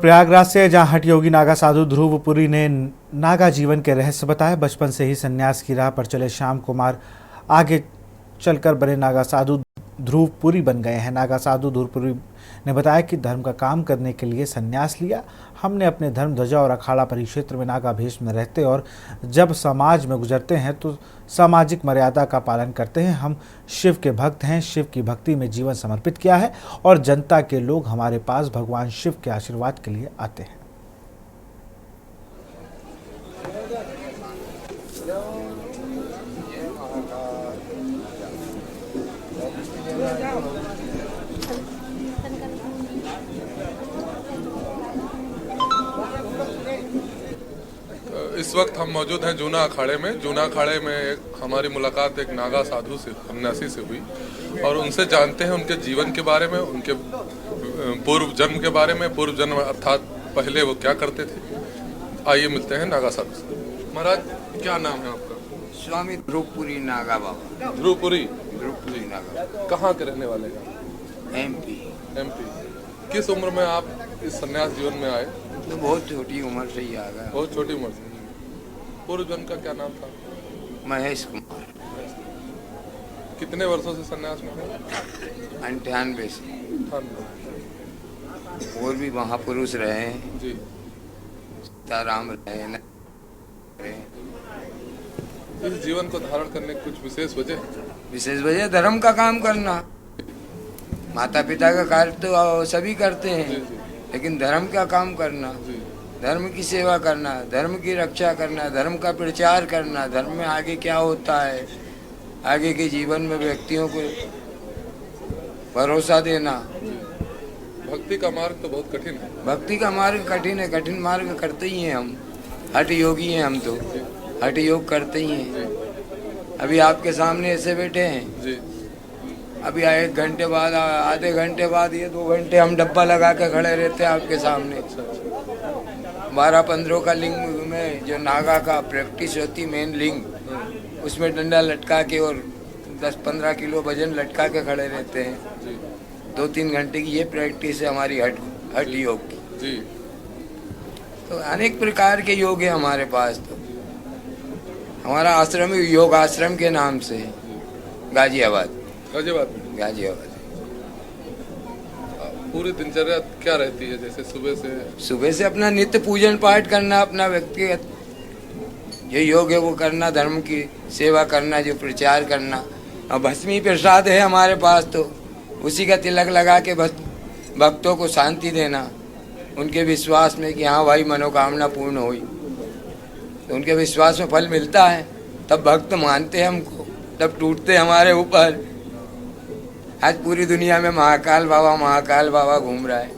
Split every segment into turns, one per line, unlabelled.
प्रयागराज से जहां हठ योगी नागा साधु ध्रुवपुरी ने नागा जीवन के रहस्य बताए। बचपन से ही संन्यास की राह पर चले श्याम कुमार आगे चलकर बने नागा साधु ध्रुवपुरी बन गए हैं। नागा साधु ध्रुवपुरी ने बताया कि धर्म का काम करने के लिए संन्यास लिया। हमने अपने धर्म ध्वजा और अखाड़ा परिक्षेत्र में नागा भेष में रहते और जब समाज में गुजरते हैं तो सामाजिक मर्यादा का पालन करते हैं। हम शिव के भक्त हैं, शिव की भक्ति में जीवन समर्पित किया है और जनता के लोग हमारे पास भगवान शिव के आशीर्वाद के लिए आते हैं।
इस वक्त हम मौजूद हैं जूना अखाड़े में। जूना अखाड़े में हमारी मुलाकात एक नागा साधु से, सन्यासी से हुई और उनसे जानते हैं उनके जीवन के बारे में, उनके पूर्व जन्म के बारे में। पूर्व जन्म अर्थात पहले वो क्या करते थे। आइए मिलते हैं नागा साधु से। महाराज, क्या नाम है आपका?
स्वामी ध्रुवपुरी नागा बाबा।
ध्रुवपुरी
नागा।
कहाँ के रहने वाले हैं?
एमपी।
किस उम्र में आप इस सन्यास जीवन में आए?
तो बहुत छोटी उम्र से ही आ गया।
बहुत छोटी उम्र से। पूर्व जन्म का क्या नाम था?
महेश कुमार।
कितने वर्षों से सन्यास में हैं?
98 से। और भी महापुरुष रहे हैं
जी।
सीताराम रहे न
इस जीवन को धारण करने की कुछ विशेष वजह?
विशेष वजह धर्म का काम करना। माता पिता का कार्य तो सभी करते हैं, लेकिन धर्म का काम करना, धर्म की सेवा करना, धर्म की रक्षा करना, धर्म का प्रचार करना, धर्म में आगे क्या होता है, आगे के जीवन में व्यक्तियों को भरोसा देना।
भक्ति का मार्ग तो बहुत कठिन है।
भक्ति का मार्ग कठिन है, कठिन मार्ग करते ही हैं हम। हठ योगी हैं हम तो, हठ योग करते ही हैं। अभी आपके सामने ऐसे बैठे हैं
जी।
अभी 1 घंटे बाद, आधे घंटे बाद, ये 2 घंटे हम डब्बा लगा के खड़े रहते हैं आपके सामने। 12-15 का लिंग में जो नागा का प्रैक्टिस होती, मेन लिंग, उसमें डंडा लटका के और 10-15 किलो वजन लटका के खड़े रहते हैं। 2-3 घंटे की ये प्रैक्टिस है हमारी हठ योग की।
जी।
तो अनेक प्रकार के योग है हमारे पास। तो हमारा आश्रम योग आश्रम के नाम से है, गाजियाबाद।
पूरी दिनचर्या क्या रहती है? जैसे सुबह से
अपना नित्य पूजन पाठ करना, अपना व्यक्तिगत जो योग है वो करना, धर्म की सेवा करना, जो प्रचार करना। और भस्मी प्रसाद है हमारे पास, तो उसी का तिलक लगा के भक्तों को शांति देना, उनके विश्वास में कि हाँ भाई मनोकामना पूर्ण हुई। तो उनके विश्वास में फल मिलता है, तब भक्त मानते हैं हमको, तब टूटते हमारे ऊपर। आज पूरी दुनिया में महाकाल बाबा घूम रहा है।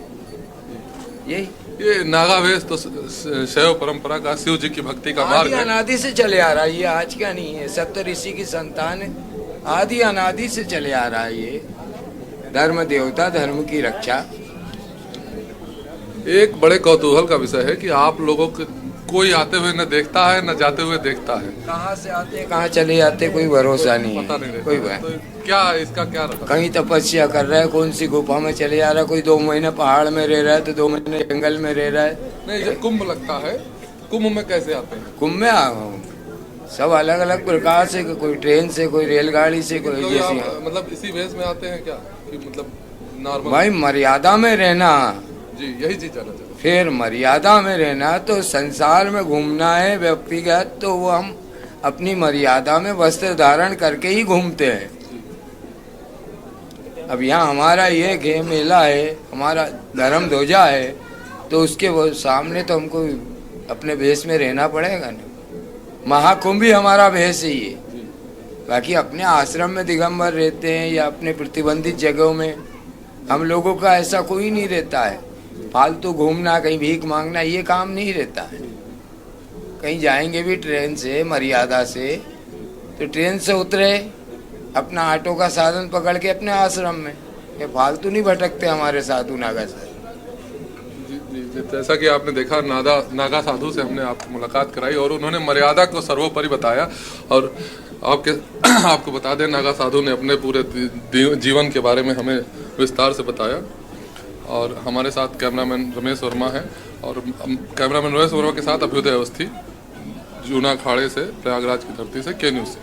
ये नागा वेश तो शैव परंपरा का, शिव जी की भक्ति का मार्ग है।
अनादि से चले आ रहा है, ये आज का नहीं है। सप्त ऋषि की संतान है, आदि अनादि से चले आ रहा है। ये धर्म देवता, धर्म की रक्षा।
एक बड़े कौतूहल का विषय है कि आप लोगों को कोई आते हुए न देखता है न जाते हुए देखता है।
कहाँ से आते कहाँ चले जाते कोई भरोसा नहीं है।
पता नहीं
कोई
तो क्या इसका क्या रहता?
कहीं तपस्या कर रहा है, कौन सी गुफा में चले जा रहा है, कोई 2 महीने पहाड़ में रह रहा है तो 2 महीने जंगल में रह रहा है।
नहीं, जब कुंभ लगता है, कुंभ में कैसे आते हैं?
कुंभ में सब अलग अलग प्रकार से, कोई ट्रेन से, कोई रेलगाड़ी से, कोई जैसी।
मतलब इसी वेश में आते हैं क्या कि मतलब नॉर्मल?
भाई मर्यादा में रहना
जी, यही चीज जाना चाहिए।
फिर मर्यादा में रहना, तो संसार में घूमना है व्यक्तिगत, तो वो हम अपनी मर्यादा में वस्त्र धारण करके ही घूमते हैं। अब यहाँ हमारा ये गे मेला है, हमारा धर्म ध्वजा है, तो उसके वो सामने तो हमको अपने भेष में रहना पड़ेगा ना। महाकुंभ ही हमारा भेष ही है। बाकी अपने आश्रम में दिगंबर रहते हैं या अपने प्रतिबंधित जगहों में, हम लोगों का ऐसा कोई नहीं रहता है। फालतू घूमना, कहीं भीख मांगना, ये काम नहीं रहता है। कहीं जाएंगे भी ट्रेन से, मर्यादा से, तो ट्रेन से उतरे, अपना ऑटो का साधन पकड़ के अपने आश्रम में, ये फालतू नहीं भटकते हमारे साधु नागा से।
जैसा कि आपने देखा, नागा साधु से हमने आपको मुलाकात कराई और उन्होंने मर्यादा को सर्वोपरि बताया। और आपको बता दें, नागा साधु ने अपने पूरे जीवन के बारे में हमें विस्तार से बताया और हमारे साथ कैमरामैन रमेश वर्मा है और कैमरामैन रमेश वर्मा के साथ अभ्युदय अवस्थी, जूना अखाड़े से, प्रयागराज की धरती से, के न्यूज़ से।